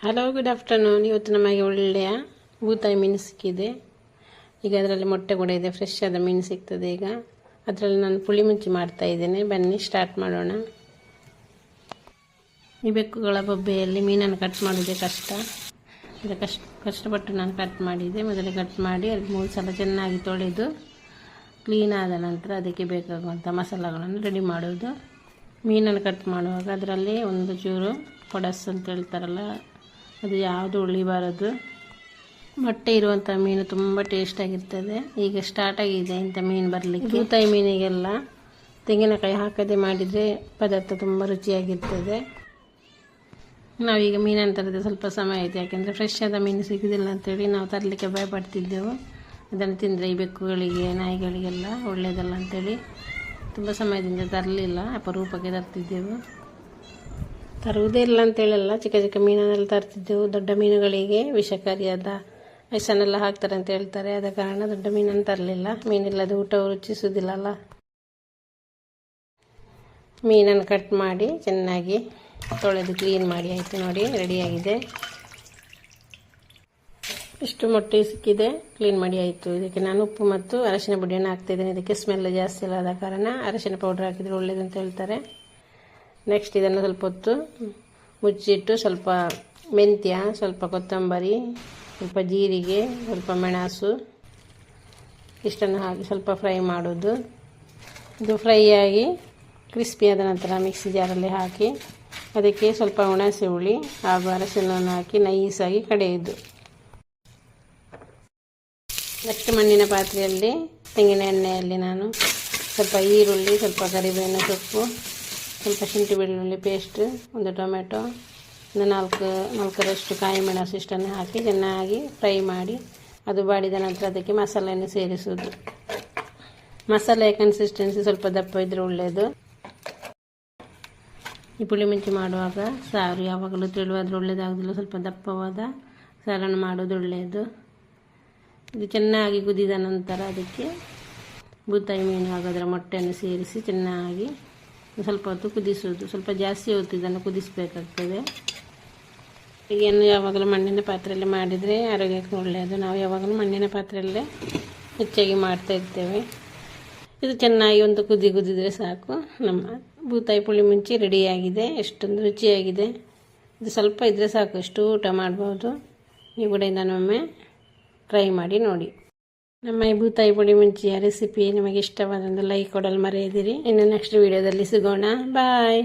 Hello, good afternoon. ಇವತ್ತು ನಮಗೆ ಒಳ್ಳೆಯ ಬೂತಾಯಿ ಮೀನು ಸಿಕ್ಕಿದೆ. ಈಗ ಅದರಲ್ಲಿ ಮೊಟ್ಟೆ ಕೂಡ ಇದೆ. ಫ್ರೆಶ್ ಆದ ಮೀನು ಸಿಗ್ತದೆ. ಈಗ ಅದರಲ್ಲಿ ನಾನು ಪುಳಿ ಮುಂಚಿ ಮಾಡ್ತಾ ಇದ್ದೇನೆ. ಬನ್ನಿ ಸ್ಟಾರ್ಟ್ ಮಾಡೋಣ. ಈ ಬೆಕ್ಕುಗಳ ಬೊಬ್ಬೆಯಲ್ಲಿ ಮೀನನ್ನು ಕಟ್ ಮಾಡೋದೇ ಕಷ್ಟ. ಇದು ಕಷ್ಟಪಟ್ಟು ನಾನು ಕಟ್ ಮಾಡಿದೆ. ಮೊದಲೇ ಕಟ್ ಮಾಡಿ ಅದಕ್ಕೆ 3 ಸಲ ಚೆನ್ನಾಗಿ ತೊಳೆದು ಕ್ಲೀನ್ ಆದ ನಂತರ ಅದಕ್ಕೆ ಬೇಕಾಗುವಂಥ ಮಸಾಲೆಗಳನ್ನು ರೆಡಿ ಮಾಡೋದು. ಮೀನನ್ನು ಕಟ್ ಮಾಡುವಾಗ ಅದರಲ್ಲಿ ಒಂದು ಚೂರು ಕೊಡಸ್ ಅಂತ ಹೇಳ್ತಾರಲ್ಲ, ಅದು ಯಾವುದು ಉಳಿಬಾರದು. ಮೊಟ್ಟೆ ಇರುವಂಥ ಮೀನು ತುಂಬ ಟೇಸ್ಟಾಗಿರ್ತದೆ. ಈಗ ಸ್ಟಾರ್ಟ್ ಆಗಿದೆ ಇಂಥ ಮೀನು ಬರಲಿಕ್ಕೆ. ಬೂತಾಯಿ ಮೀನಿಗೆಲ್ಲ ತೆಂಗಿನಕಾಯಿ ಹಾಕದೆ ಮಾಡಿದರೆ ಪದಾರ್ಥ ತುಂಬ ರುಚಿಯಾಗಿರ್ತದೆ. ನಾವೀಗ ಮೀನನ್ನು ತರದೆ ಸ್ವಲ್ಪ ಸಮಯ ಆಯಿತು. ಯಾಕೆಂದರೆ ಫ್ರೆಶ್ ಆದ ಮೀನು ಸಿಗೋದಿಲ್ಲ ಅಂತೇಳಿ ನಾವು ತರಲಿಕ್ಕೆ ಭಯಪಡ್ತಿದ್ದೆವು. ಅದನ್ನು ತಿಂದರೆ ಈ ಬೆಕ್ಕುಗಳಿಗೆ ನಾಯಿಗಳಿಗೆಲ್ಲ ಒಳ್ಳೆಯದಲ್ಲ ಅಂಥೇಳಿ ತುಂಬ ಸಮಯದಿಂದ ತರಲಿಲ್ಲ, ಅಪರೂಪಕ್ಕೆ ತರ್ತಿದ್ದೆವು. ತರುವುದೇ ಇಲ್ಲ ಅಂತೇಳಲ್ಲ, ಚಿಕ್ಕ ಚಿಕ್ಕ ಮೀನನ್ನೆಲ್ಲ ತರ್ತಿದ್ದೆವು. ದೊಡ್ಡ ಮೀನುಗಳಿಗೆ ವಿಷಕಾರಿಯಾದ ಐಸನ್ನೆಲ್ಲ ಹಾಕ್ತಾರೆ ಅಂತ ಹೇಳ್ತಾರೆ. ಆದ ಕಾರಣ ದೊಡ್ಡ ಮೀನನ್ನು ತರಲಿಲ್ಲ. ಮೀನಿಲ್ಲದ ಊಟವು ರುಚಿಸುವುದಿಲ್ಲಲ್ಲ. ಮೀನನ್ನು ಕಟ್ ಮಾಡಿ ಚೆನ್ನಾಗಿ ತೊಳೆದು ಕ್ಲೀನ್ ಮಾಡಿ ಆಯಿತು. ನೋಡಿ, ರೆಡಿಯಾಗಿದೆ. ಇಷ್ಟು ಮೊಟ್ಟೆ ಸಿಕ್ಕಿದೆ, ಕ್ಲೀನ್ ಮಾಡಿ ಆಯಿತು. ಇದಕ್ಕೆ ನಾನು ಉಪ್ಪು ಮತ್ತು ಅರಶಿನ ಪುಡಿಯನ್ನು ಹಾಕ್ತಿದ್ದೇನೆ. ಇದಕ್ಕೆ ಸ್ಮೆಲ್ ಜಾಸ್ತಿ ಇಲ್ಲದ ಕಾರಣ ಅರಶಿನ ಪೌಡರ್ ಹಾಕಿದರೆ ಒಳ್ಳೆಯದು ಅಂತ ಹೇಳ್ತಾರೆ. ನೆಕ್ಸ್ಟ್ ಇದನ್ನು ಸ್ವಲ್ಪ ಹೊತ್ತು ಮುಚ್ಚಿಟ್ಟು ಸ್ವಲ್ಪ ಮೆಂತ್ಯ, ಸ್ವಲ್ಪ ಕೊತ್ತಂಬರಿ, ಸ್ವಲ್ಪ ಜೀರಿಗೆ, ಸ್ವಲ್ಪ ಮೆಣಸು ಇಷ್ಟನ್ನು ಹಾಕಿ ಸ್ವಲ್ಪ ಫ್ರೈ ಮಾಡೋದು. ಇದು ಫ್ರೈ ಆಗಿ ಕ್ರಿಸ್ಪಿ ಆದ ನಂತರ ಮಿಕ್ಸಿ ಜಾರಲ್ಲಿ ಹಾಕಿ ಅದಕ್ಕೆ ಸ್ವಲ್ಪ ಹುಣಸೆ ಹುಳಿ ಹಾಗೂ ಅರಶಿನವನ್ನು ಹಾಕಿ ನೈಸಾಗಿ ಕಡೆಯುವುದು. ನೆಕ್ಸ್ಟ್ ಮಣ್ಣಿನ ಪಾತ್ರೆಯಲ್ಲಿ ತೆಂಗಿನ ಎಣ್ಣೆಯಲ್ಲಿ ನಾನು ಸ್ವಲ್ಪ ಈರುಳ್ಳಿ, ಸ್ವಲ್ಪ ಕರಿಬೇವಿನ ಸೊಪ್ಪು, ಸ್ವಲ್ಪ ಶುಂಠಿ ಬೆಳ್ಳುಳ್ಳಿ ಪೇಸ್ಟ್, ಒಂದು ಟೊಮೆಟೊ, ಒಂದು ನಾಲ್ಕರಷ್ಟು ಕಾಯಿ ಮೆಣಸು ಇಷ್ಟನ್ನು ಹಾಕಿ ಚೆನ್ನಾಗಿ ಫ್ರೈ ಮಾಡಿ ಅದು ಬಾಡಿದ ನಂತರ ಅದಕ್ಕೆ ಮಸಾಲೆಯನ್ನು ಸೇರಿಸುವುದು. ಮಸಾಲೆಯ ಕನ್ಸಿಸ್ಟೆನ್ಸಿ ಸ್ವಲ್ಪ ದಪ್ಪ ಇದ್ದರೆ ಒಳ್ಳೆಯದು. ಈ ಪುಳಿ ಮುಂಚಿ ಮಾಡುವಾಗ ಸಾರು ಯಾವಾಗಲೂ ತೆಳುವಾದರೆ ಒಳ್ಳೆಯದಾಗೋದಿಲ್ಲ. ಸ್ವಲ್ಪ ದಪ್ಪವಾದ ಸಾರನ್ನು ಮಾಡೋದು ಒಳ್ಳೆಯದು. ಇದು ಚೆನ್ನಾಗಿ ಕುದಿದ ನಂತರ ಅದಕ್ಕೆ ಬೂತಾಯಿ ಮೀನು ಹಾಗೂ ಅದರ ಮೊಟ್ಟೆಯನ್ನು ಸೇರಿಸಿ ಚೆನ್ನಾಗಿ ಸ್ವಲ್ಪ ಹೊತ್ತು ಕುದಿಸುವುದು. ಸ್ವಲ್ಪ ಜಾಸ್ತಿ ಹೊತ್ತು ಇದನ್ನು ಕುದಿಸಬೇಕಾಗ್ತದೆ. ಹೀಗೆಯನ್ನು ಯಾವಾಗಲೂ ಮಣ್ಣಿನ ಪಾತ್ರೆಯಲ್ಲಿ ಮಾಡಿದರೆ ಆರೋಗ್ಯಕ್ಕೆ ಒಳ್ಳೆಯದು. ನಾವು ಯಾವಾಗಲೂ ಮಣ್ಣಿನ ಪಾತ್ರೆಯಲ್ಲೇ ಹೆಚ್ಚಾಗಿ ಮಾಡ್ತಾ ಇರ್ತೇವೆ. ಇದು ಚೆನ್ನಾಗಿ ಒಂದು ಕುದಿದರೆ ಸಾಕು. ನಮ್ಮ ಬೂತಾಯಿ ಪುಳಿ ಮುಂಚಿ ರೆಡಿಯಾಗಿದೆ. ಎಷ್ಟೊಂದು ರುಚಿಯಾಗಿದೆ. ಇದು ಸ್ವಲ್ಪ ಇದ್ದರೆ ಸಾಕು, ಎಷ್ಟು ಊಟ ಮಾಡ್ಬೋದು. ನೀವು ಕೂಡ ಇದನ್ನೊಮ್ಮೆ ಟ್ರೈ ಮಾಡಿ ನೋಡಿ. ನಮ್ಮ ಈ ಬೂತಾಯಿ ಪುಳಿ ಮುಂಚಿಯ ರೆಸಿಪಿ ನಿಮಗೆ ಇಷ್ಟವಾದೊಂದು ಲೈಕ್ ಕೊಡಲು ಮರೆಯದಿರಿ. ಇನ್ನು ನೆಕ್ಸ್ಟ್ ವಿಡಿಯೋದಲ್ಲಿ ಸಿಗೋಣ. ಬಾಯ್.